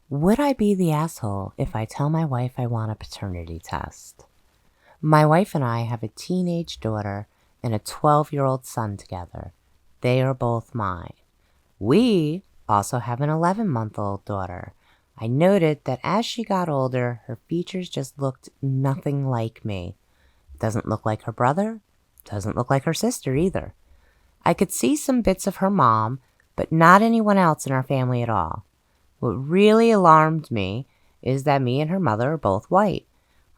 Would I be the asshole if I tell my wife I want a paternity test? My wife and I have a teenage daughter and a 12-year-old son together. They are both mine. We also have an 11-month-old daughter. I noted that as she got older, her features just looked nothing like me. Doesn't look like her brother, doesn't look like her sister either. I could see some bits of her mom, but not anyone else in our family at all. What really alarmed me is that me and her mother are both white.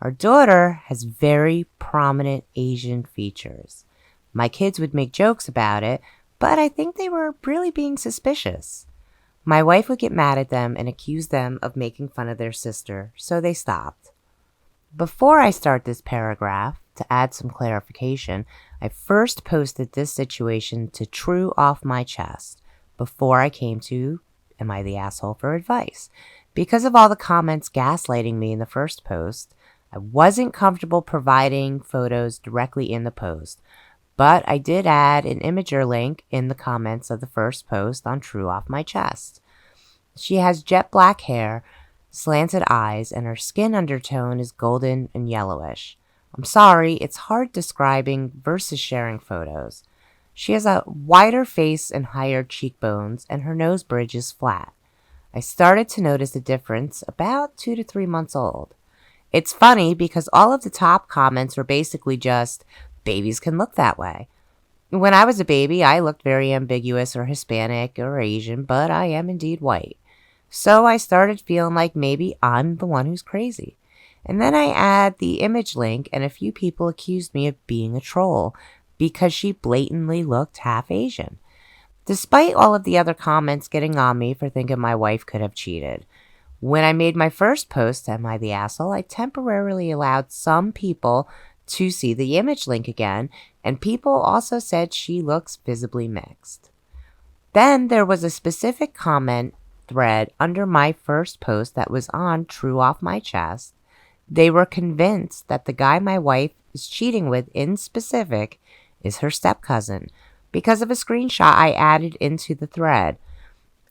Our daughter has very prominent Asian features. My kids would make jokes about it, but I think they were really being suspicious. My wife would get mad at them and accuse them of making fun of their sister, so they stopped. Before I start this paragraph, to add some clarification, I first posted this situation to True Off My Chest before I came to Am I the Asshole for advice. Because of all the comments gaslighting me in the first post, I wasn't comfortable providing photos directly in the post, but I did add an imager link in the comments of the first post on True Off My Chest. She has jet black hair, slanted eyes, and her skin undertone is golden and yellowish. I'm sorry, it's hard describing versus sharing photos. She has a wider face and higher cheekbones, and her nose bridge is flat. I started to notice a difference about 2 to 3 months old. It's funny because all of the top comments were basically just, babies can look that way. When I was a baby, I looked very ambiguous or Hispanic or Asian, but I am indeed white. So I started feeling like maybe I'm the one who's crazy. And then I add the image link, and a few people accused me of being a troll because she blatantly looked half Asian. Despite all of the other comments getting on me for thinking my wife could have cheated. When I made my first post, Am I the Asshole?, I temporarily allowed some people to see the image link again, and people also said she looks visibly mixed. Then there was a specific comment thread under my first post that was on True Off My Chest. They were convinced that the guy my wife is cheating with in specific is her step-cousin because of a screenshot I added into the thread.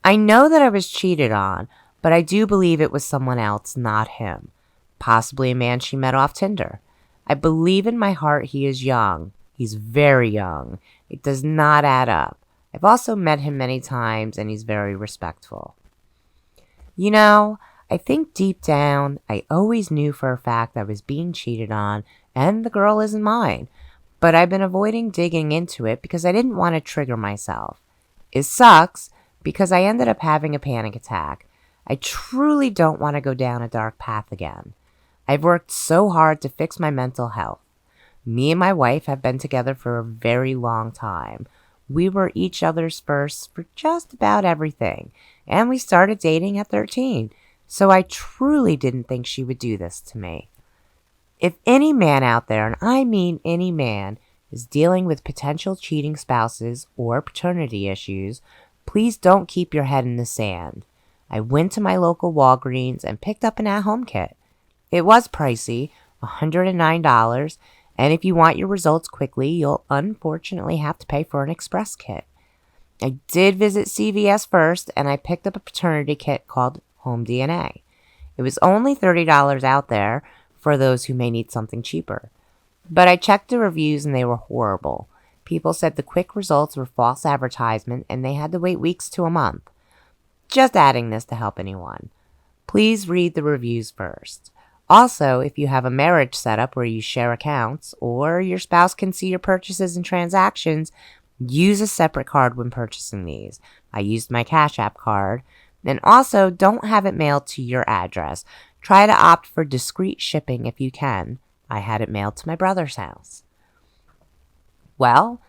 I know that I was cheated on, but I do believe it was someone else, not him. Possibly a man she met off Tinder. I believe in my heart he is young. He's very young. It does not add up. I've also met him many times, and he's very respectful. You know, I think deep down, I always knew for a fact I was being cheated on, and the girl isn't mine. But I've been avoiding digging into it because I didn't want to trigger myself. It sucks because I ended up having a panic attack. I truly don't want to go down a dark path again. I've worked so hard to fix my mental health. Me and my wife have been together for a very long time. We were each other's first for just about everything, and we started dating at 13, so I truly didn't think she would do this to me. If any man out there, and I mean any man, is dealing with potential cheating spouses or paternity issues, please don't keep your head in the sand. I went to my local Walgreens and picked up an at-home kit. It was pricey, $109, and if you want your results quickly, you'll unfortunately have to pay for an express kit. I did visit CVS first, and I picked up a paternity kit called Home DNA. It was only $30 out there for those who may need something cheaper. But I checked the reviews and they were horrible. People said the quick results were false advertisement and they had to wait weeks to a month. Just adding this to help anyone. Please read the reviews first. Also, if you have a marriage setup where you share accounts or your spouse can see your purchases and transactions, use a separate card when purchasing these. I used my Cash App card. And also, don't have it mailed to your address. Try to opt for discreet shipping if you can. I had it mailed to my brother's house. Well,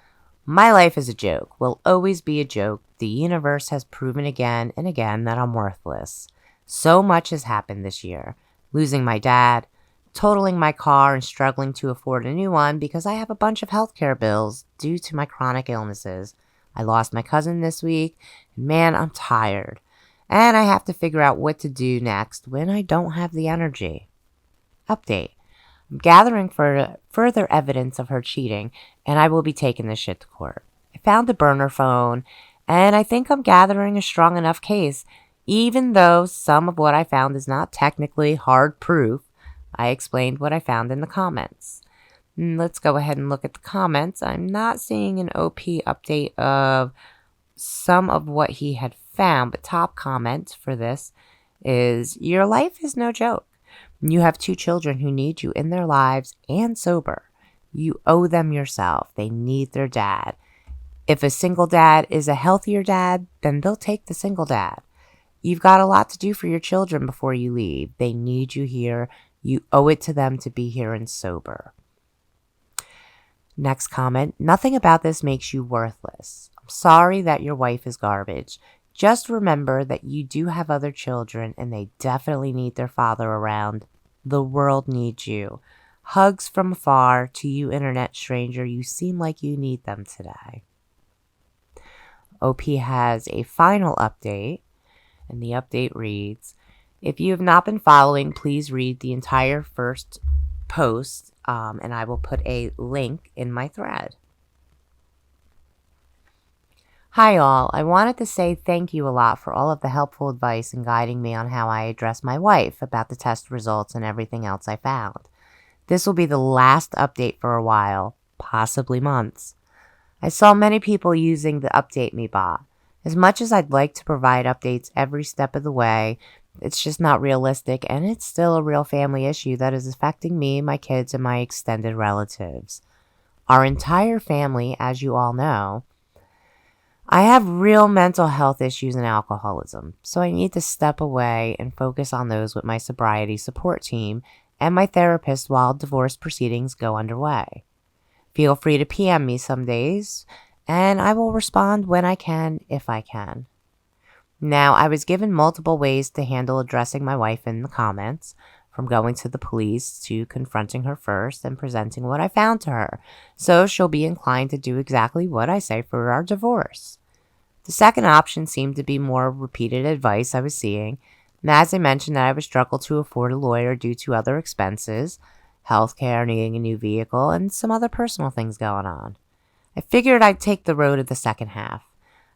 my life is a joke. Will always be a joke. The universe has proven again and again that I'm worthless. So much has happened this year. Losing my dad, totaling my car and struggling to afford a new one because I have a bunch of healthcare bills due to my chronic illnesses. I lost my cousin this week, and man, I'm tired. And I have to figure out what to do next when I don't have the energy. Update. I'm gathering for further evidence of her cheating, and I will be taking this shit to court. I found the burner phone, and I think I'm gathering a strong enough case, Even though some of what I found is not technically hard proof, I explained what I found in the comments. Let's go ahead and look at the comments. I'm not seeing an OP update of some of what he had found, but top comment for this is, your life is no joke. You have 2 children who need you in their lives and sober. You owe them yourself. They need their dad. If a single dad is a healthier dad, then they'll take the single dad. You've got a lot to do for your children before you leave. They need you here. You owe it to them to be here and sober. Next comment, nothing about this makes you worthless. I'm sorry that your wife is garbage. Just remember that you do have other children and they definitely need their father around. The world needs you. Hugs from afar to you, internet stranger. You seem like you need them today. OP has a final update, and the update reads, if you have not been following, please read the entire first post, and I will put a link in my thread. Hi all, I wanted to say thank you a lot for all of the helpful advice and guiding me on how I address my wife about the test results and everything else I found. This will be the last update for a while, possibly months. I saw many people using the Update Me bot. As much as I'd like to provide updates every step of the way, it's just not realistic, and it's still a real family issue that is affecting me, my kids, and my extended relatives. Our entire family, as you all know, I have real mental health issues and alcoholism, so I need to step away and focus on those with my sobriety support team and my therapist while divorce proceedings go underway. Feel free to PM me some days, and I will respond when I can, if I can. Now, I was given multiple ways to handle addressing my wife in the comments, from going to the police to confronting her first and presenting what I found to her, so she'll be inclined to do exactly what I say for our divorce. The second option seemed to be more repeated advice I was seeing, and as I mentioned that I would struggle to afford a lawyer due to other expenses, healthcare, needing a new vehicle, and some other personal things going on. I figured I'd take the road of the second half.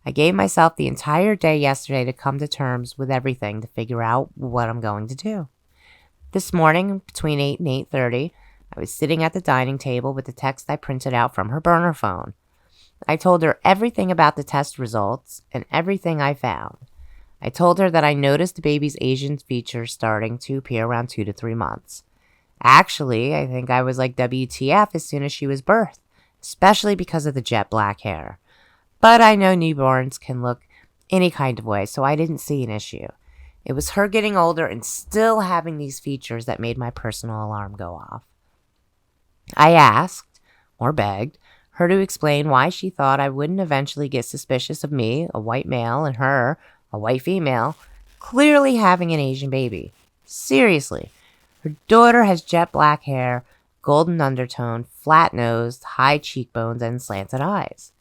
I gave myself the entire day yesterday to come to terms with everything to figure out what I'm going to do. This morning, between 8 and 8:30, I was sitting at the dining table with the text I printed out from her burner phone. I told her everything about the test results and everything I found. I told her that I noticed the baby's Asian features starting to appear around 2 to 3 months. Actually, I think I was like WTF as soon as she was birthed, especially because of the jet black hair. But I know newborns can look any kind of way, so I didn't see an issue. It was her getting older and still having these features that made my personal alarm go off. I asked, or begged, her to explain why she thought I wouldn't eventually get suspicious of me, a white male, and her, a white female, clearly having an Asian baby. Seriously, her daughter has jet black hair, golden undertone, flat-nosed, high cheekbones, and slanted eyes.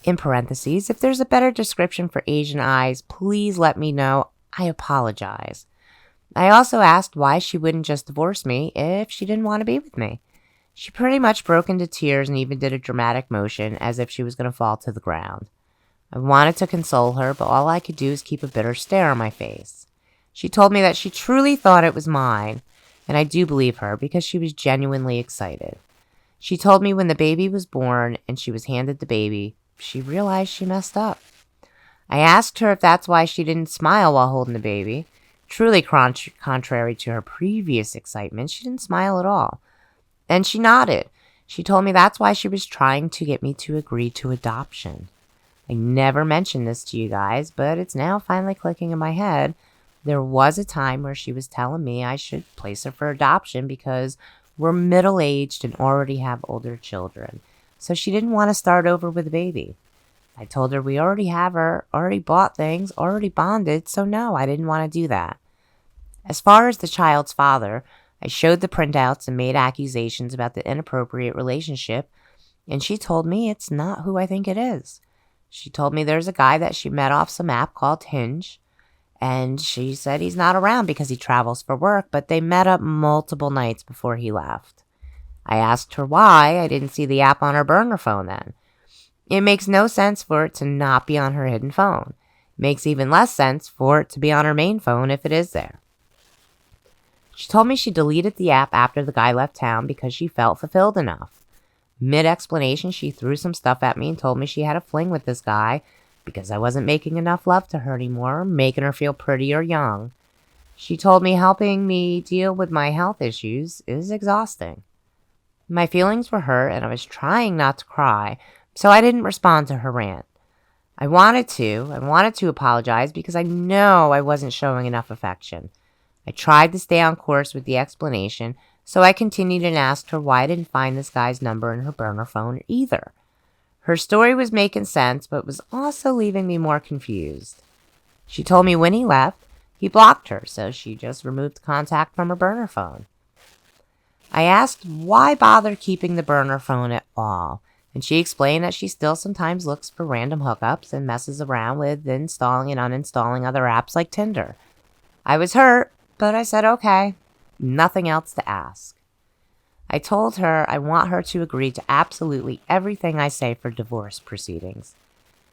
In parentheses, if there's a better description for Asian eyes, please let me know. I apologize. I also asked why she wouldn't just divorce me if she didn't want to be with me. She pretty much broke into tears and even did a dramatic motion as if she was going to fall to the ground. I wanted to console her, but all I could do was keep a bitter stare on my face. She told me that she truly thought it was mine, and I do believe her because she was genuinely excited. She told me when the baby was born and she was handed the baby, she realized she messed up. I asked her if that's why she didn't smile while holding the baby. Truly contrary to her previous excitement, she didn't smile at all. And she nodded. She told me that's why she was trying to get me to agree to adoption. I never mentioned this to you guys, but it's now finally clicking in my head. There was a time where she was telling me I should place her for adoption because we're middle-aged and already have older children. So she didn't want to start over with a baby. I told her we already have her, already bought things, already bonded, so no, I didn't want to do that. As far as the child's father, I showed the printouts and made accusations about the inappropriate relationship, and she told me it's not who I think it is. She told me there's a guy that she met off some app called Hinge, and she said he's not around because he travels for work, but they met up multiple nights before he left. I asked her why I didn't see the app on her burner phone then. It makes no sense for it to not be on her hidden phone. Makes even less sense for it to be on her main phone if it is there. She told me she deleted the app after the guy left town because she felt fulfilled enough. Mid-explanation, she threw some stuff at me and told me she had a fling with this guy because I wasn't making enough love to her anymore, making her feel pretty or young. She told me helping me deal with my health issues is exhausting. My feelings were hurt and I was trying not to cry, so I didn't respond to her rant. I wanted to apologize because I know I wasn't showing enough affection. I tried to stay on course with the explanation, so I continued and asked her why I didn't find this guy's number in her burner phone either. Her story was making sense, but was also leaving me more confused. She told me when he left, he blocked her, so she just removed the contact from her burner phone. I asked why bother keeping the burner phone at all, and she explained that she still sometimes looks for random hookups and messes around with installing and uninstalling other apps like Tinder. I was hurt, but I said okay, nothing else to ask. I told her I want her to agree to absolutely everything I say for divorce proceedings.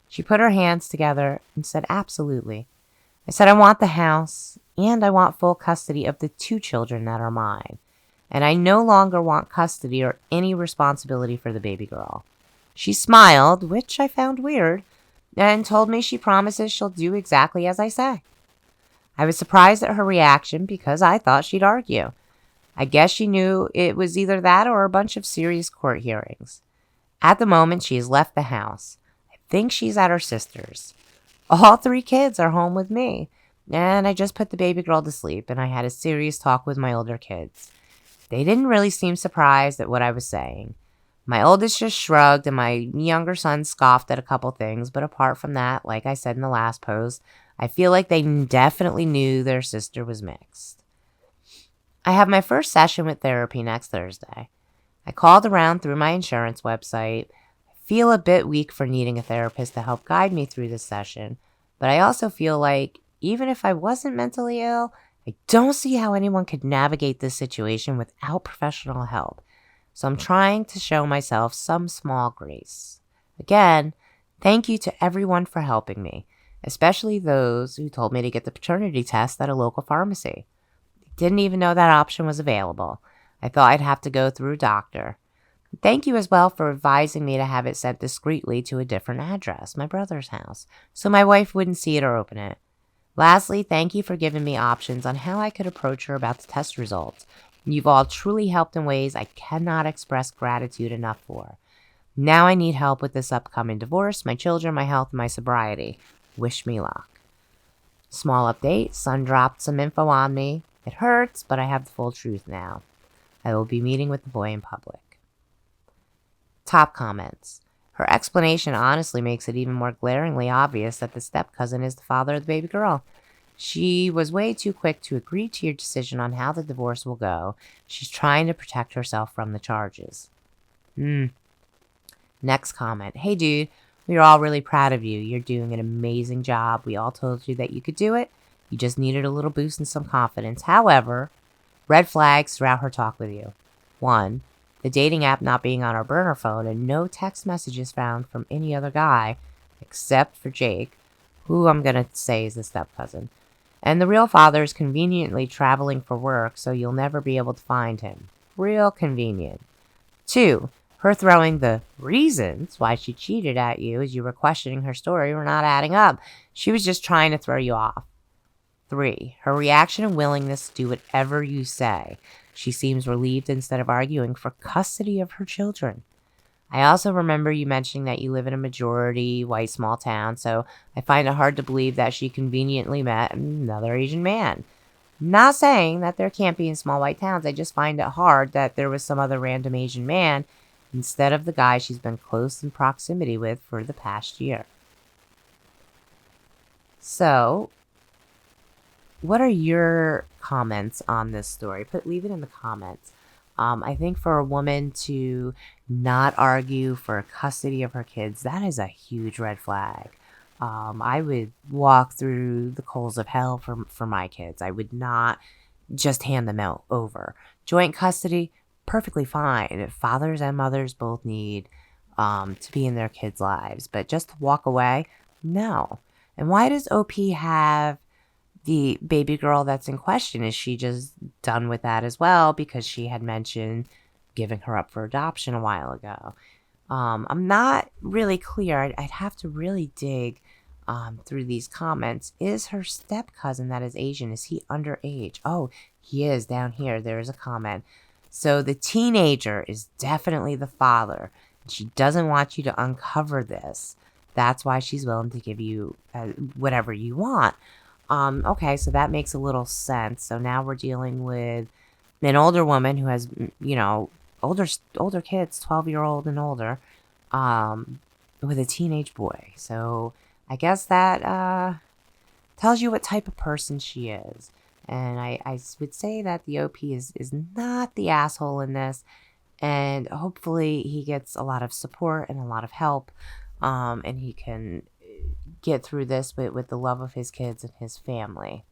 She put her hands together and said absolutely. I said I want the house, and I want full custody of the 2 children that are mine. And I no longer want custody or any responsibility for the baby girl. She smiled, which I found weird, and told me she promises she'll do exactly as I say. I was surprised at her reaction because I thought she'd argue. I guess she knew it was either that or a bunch of serious court hearings. At the moment, she has left the house. I think she's at her sister's. All 3 kids are home with me, and I just put the baby girl to sleep, and I had a serious talk with my older kids. They didn't really seem surprised at what I was saying. My oldest just shrugged, and my younger son scoffed at a couple things, but apart from that, like I said in the last post, I feel like they definitely knew their sister was mixed. I have my first session with therapy next Thursday. I called around through my insurance website. I feel a bit weak for needing a therapist to help guide me through this session, but I also feel like even if I wasn't mentally ill, I don't see how anyone could navigate this situation without professional help. So I'm trying to show myself some small grace. Again, thank you to everyone for helping me, especially those who told me to get the paternity test at a local pharmacy. I didn't even know that option was available. I thought I'd have to go through a doctor. Thank you as well for advising me to have it sent discreetly to a different address, my brother's house, so my wife wouldn't see it or open it. Lastly, thank you for giving me options on how I could approach her about the test results. You've all truly helped in ways I cannot express gratitude enough for. Now I need help with this upcoming divorce, my children, my health, and my sobriety. Wish me luck. Small update, son dropped some info on me. It hurts, but I have the full truth now. I will be meeting with the boy in public. Top comments. Her explanation honestly makes it even more glaringly obvious that the step-cousin is the father of the baby girl. She was way too quick to agree to your decision on how the divorce will go. She's trying to protect herself from the charges. Next comment. Hey dude, we are all really proud of you. You're doing an amazing job. We all told you that you could do it. You just needed a little boost and some confidence. However, red flags throughout her talk with you. 1. The dating app not being on her burner phone and no text messages found from any other guy except for Jake, who I'm going to say is the step-cousin. And the real father is conveniently traveling for work, so you'll never be able to find him. Real convenient. 2. Her throwing the reasons why she cheated at you as you were questioning her story were not adding up. She was just trying to throw you off. 3. Her reaction and willingness to do whatever you say. She seems relieved instead of arguing for custody of her children. I also remember you mentioning that you live in a majority white small town, so I find it hard to believe that she conveniently met another Asian man. Not saying that there can't be in small white towns, I just find it hard that there was some other random Asian man instead of the guy she's been close in proximity with for the past year. So, what are your comments on this story? Leave it in the comments. I think for a woman to not argue for custody of her kids, that is a huge red flag. I would walk through the coals of hell for my kids. I would not just hand them out over. Joint custody, perfectly fine. Fathers and mothers both need to be in their kids' lives. But just to walk away, no. And why does OP have the baby girl that's in question? Is she just done with that as well because she had mentioned giving her up for adoption a while ago? I'm not really clear. I'd have to really dig through these comments. Is her step cousin that is Asian, is he underage? Oh, he is down here. There is a comment. So the teenager is definitely the father. She doesn't want you to uncover this. That's why she's willing to give you whatever you want. Okay, so that makes a little sense. So now we're dealing with an older woman who has, older kids, 12-year-old and older, with a teenage boy. So I guess that tells you what type of person she is. And I would say that the OP is not the asshole in this. And hopefully he gets a lot of support and a lot of help. And he can get through this with the love of his kids and his family.